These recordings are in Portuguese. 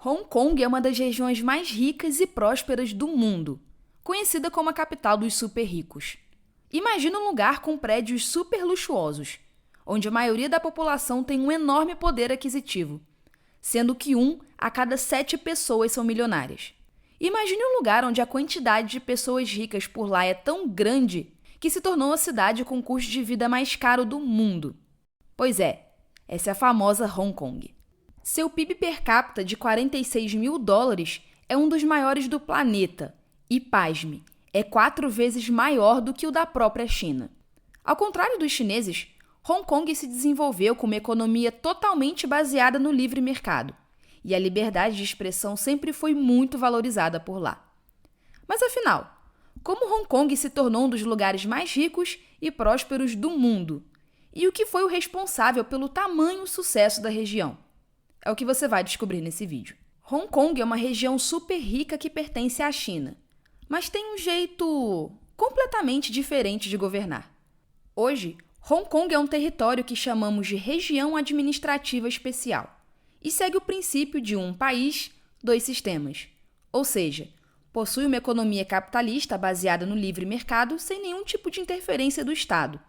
Hong Kong é uma das regiões mais ricas e prósperas do mundo, conhecida como a capital dos super ricos. Imagina um lugar com prédios super luxuosos, onde a maioria da população tem um enorme poder aquisitivo, sendo que 1 a cada 7 pessoas são milionárias. Imagine um lugar onde a quantidade de pessoas ricas por lá é tão grande que se tornou a cidade com o custo de vida mais caro do mundo. Pois é, essa é a famosa Hong Kong. Seu PIB per capita de 46 mil dólares é um dos maiores do planeta e, pasme, é 4 vezes maior do que o da própria China. Ao contrário dos chineses, Hong Kong se desenvolveu com uma economia totalmente baseada no livre mercado, e a liberdade de expressão sempre foi muito valorizada por lá. Mas afinal, como Hong Kong se tornou um dos lugares mais ricos e prósperos do mundo? E o que foi o responsável pelo tamanho sucesso da região? É o que você vai descobrir nesse vídeo. Hong Kong é uma região super rica que pertence à China, mas tem um jeito completamente diferente de governar. Hoje, Hong Kong é um território que chamamos de Região Administrativa Especial e segue o princípio de um país, dois sistemas, ou seja, possui uma economia capitalista baseada no livre mercado sem nenhum tipo de interferência do Estado,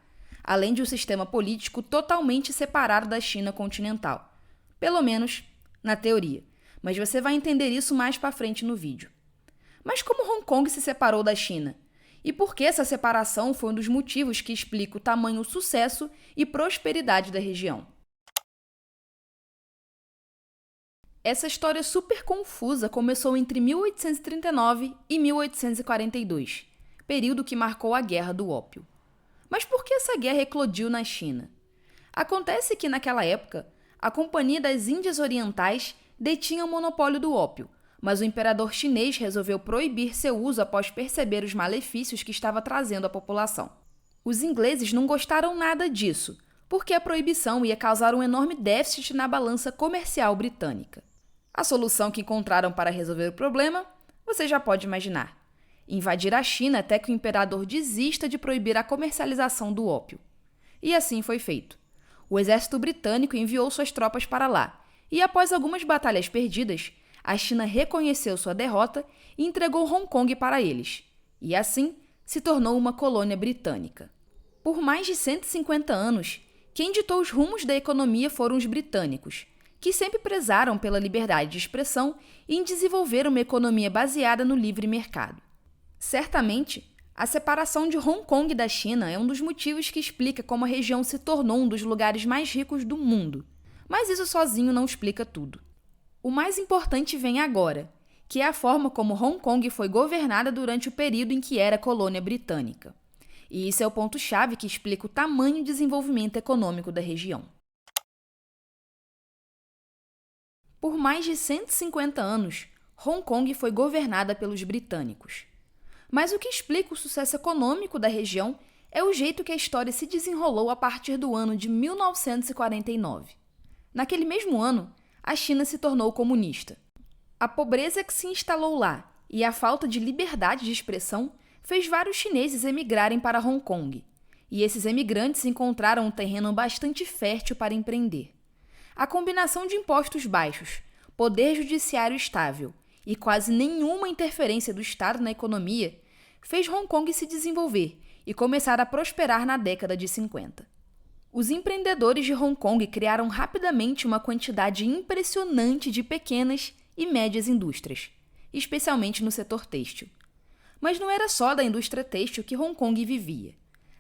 além de um sistema político totalmente separado da China continental. Pelo menos na teoria, mas você vai entender isso mais para frente no vídeo. Mas como Hong Kong se separou da China? E por que essa separação foi um dos motivos que explica o tamanho sucesso e prosperidade da região? Essa história super confusa começou entre 1839 e 1842, período que marcou a Guerra do Ópio. Mas por que essa guerra eclodiu na China? Acontece que, naquela época, a Companhia das Índias Orientais detinha o monopólio do ópio, mas o imperador chinês resolveu proibir seu uso após perceber os malefícios que estava trazendo à população. Os ingleses não gostaram nada disso, porque a proibição ia causar um enorme déficit na balança comercial britânica. A solução que encontraram para resolver o problema, você já pode imaginar: invadir a China até que o imperador desista de proibir a comercialização do ópio. E assim foi feito. O exército britânico enviou suas tropas para lá, e após algumas batalhas perdidas, a China reconheceu sua derrota e entregou Hong Kong para eles, e assim se tornou uma colônia britânica. Por mais de 150 anos, quem ditou os rumos da economia foram os britânicos, que sempre prezaram pela liberdade de expressão e em desenvolver uma economia baseada no livre mercado. Certamente, a separação de Hong Kong da China é um dos motivos que explica como a região se tornou um dos lugares mais ricos do mundo. Mas isso sozinho não explica tudo. O mais importante vem agora, que é a forma como Hong Kong foi governada durante o período em que era colônia britânica. E isso é o ponto-chave que explica o tamanho e desenvolvimento econômico da região. Por mais de 150 anos, Hong Kong foi governada pelos britânicos. Mas o que explica o sucesso econômico da região é o jeito que a história se desenrolou a partir do ano de 1949. Naquele mesmo ano, a China se tornou comunista. A pobreza que se instalou lá e a falta de liberdade de expressão fez vários chineses emigrarem para Hong Kong. E esses emigrantes encontraram um terreno bastante fértil para empreender. A combinação de impostos baixos, poder judiciário estável e quase nenhuma interferência do Estado na economia fez Hong Kong se desenvolver e começar a prosperar na década de 50. Os empreendedores de Hong Kong criaram rapidamente uma quantidade impressionante de pequenas e médias indústrias, especialmente no setor têxtil. Mas não era só da indústria têxtil que Hong Kong vivia.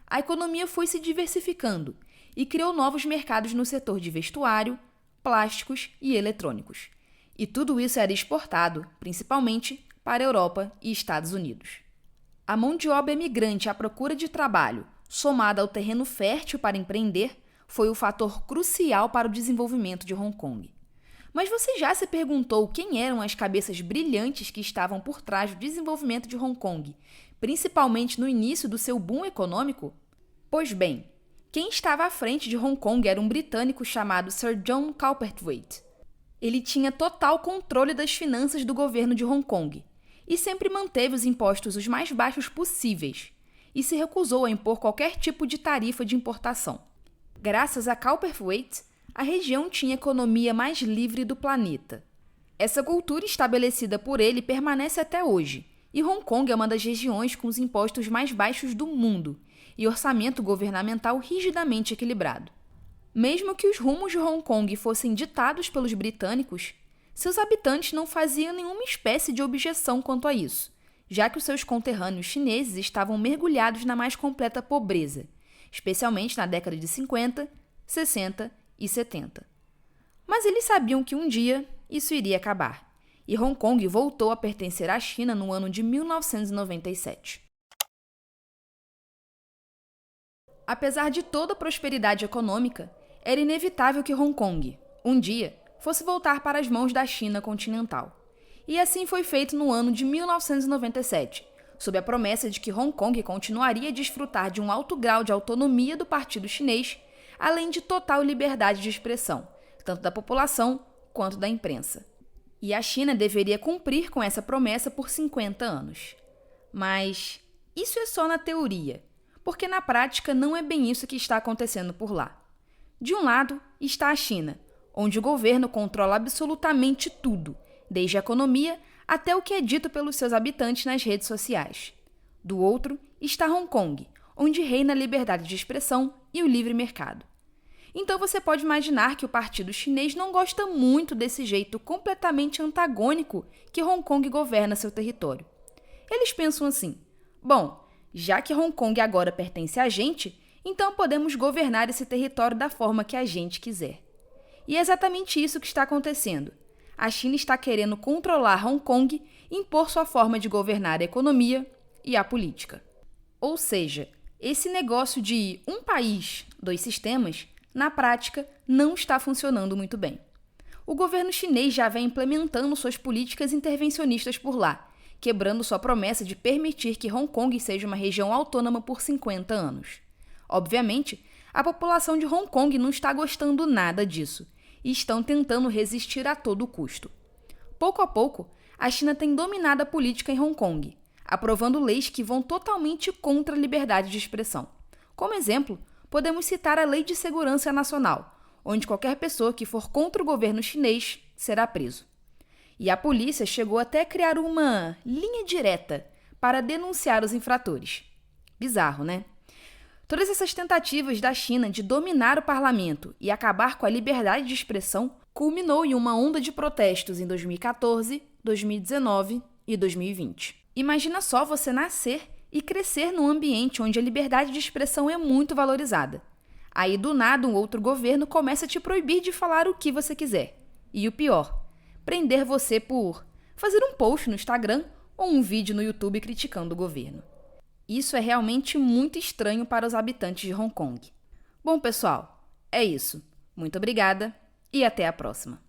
A economia foi se diversificando e criou novos mercados no setor de vestuário, plásticos e eletrônicos. E tudo isso era exportado, principalmente, para a Europa e Estados Unidos. A mão de obra imigrante à procura de trabalho, somada ao terreno fértil para empreender, foi o fator crucial para o desenvolvimento de Hong Kong. Mas você já se perguntou quem eram as cabeças brilhantes que estavam por trás do desenvolvimento de Hong Kong, principalmente no início do seu boom econômico? Pois bem, quem estava à frente de Hong Kong era um britânico chamado Sir John Cowperthwaite. Ele tinha total controle das finanças do governo de Hong Kong e sempre manteve os impostos os mais baixos possíveis e se recusou a impor qualquer tipo de tarifa de importação. Graças a Cowperthwaite, a região tinha a economia mais livre do planeta. Essa cultura estabelecida por ele permanece até hoje, e Hong Kong é uma das regiões com os impostos mais baixos do mundo e orçamento governamental rigidamente equilibrado. Mesmo que os rumos de Hong Kong fossem ditados pelos britânicos, seus habitantes não faziam nenhuma espécie de objeção quanto a isso, já que os seus conterrâneos chineses estavam mergulhados na mais completa pobreza, especialmente na década de 50, 60 e 70. Mas eles sabiam que um dia isso iria acabar, e Hong Kong voltou a pertencer à China no ano de 1997. Apesar de toda a prosperidade econômica, era inevitável que Hong Kong, um dia, fosse voltar para as mãos da China continental. E assim foi feito no ano de 1997, sob a promessa de que Hong Kong continuaria a desfrutar de um alto grau de autonomia do Partido Chinês, além de total liberdade de expressão, tanto da população quanto da imprensa. E a China deveria cumprir com essa promessa por 50 anos. Mas isso é só na teoria, porque na prática não é bem isso que está acontecendo por lá. De um lado está a China, onde o governo controla absolutamente tudo, desde a economia até o que é dito pelos seus habitantes nas redes sociais. Do outro está Hong Kong, onde reina a liberdade de expressão e o livre mercado. Então você pode imaginar que o Partido Chinês não gosta muito desse jeito completamente antagônico que Hong Kong governa seu território. Eles pensam assim: bom, já que Hong Kong agora pertence a gente, então podemos governar esse território da forma que a gente quiser. E é exatamente isso que está acontecendo. A China está querendo controlar Hong Kong e impor sua forma de governar a economia e a política. Ou seja, esse negócio de um país, dois sistemas, na prática, não está funcionando muito bem. O governo chinês já vem implementando suas políticas intervencionistas por lá, quebrando sua promessa de permitir que Hong Kong seja uma região autônoma por 50 anos. Obviamente, a população de Hong Kong não está gostando nada disso e estão tentando resistir a todo custo. Pouco a pouco, a China tem dominado a política em Hong Kong, aprovando leis que vão totalmente contra a liberdade de expressão. Como exemplo, podemos citar a Lei de Segurança Nacional, onde qualquer pessoa que for contra o governo chinês será preso. E a polícia chegou até a criar uma linha direta para denunciar os infratores. Bizarro, né? Todas essas tentativas da China de dominar o parlamento e acabar com a liberdade de expressão culminou em uma onda de protestos em 2014, 2019 e 2020. Imagina só você nascer e crescer num ambiente onde a liberdade de expressão é muito valorizada. Aí, do nada, um outro governo começa a te proibir de falar o que você quiser. E o pior, prender você por fazer um post no Instagram ou um vídeo no YouTube criticando o governo. Isso é realmente muito estranho para os habitantes de Hong Kong. Bom, pessoal, é isso. Muito obrigada e até a próxima.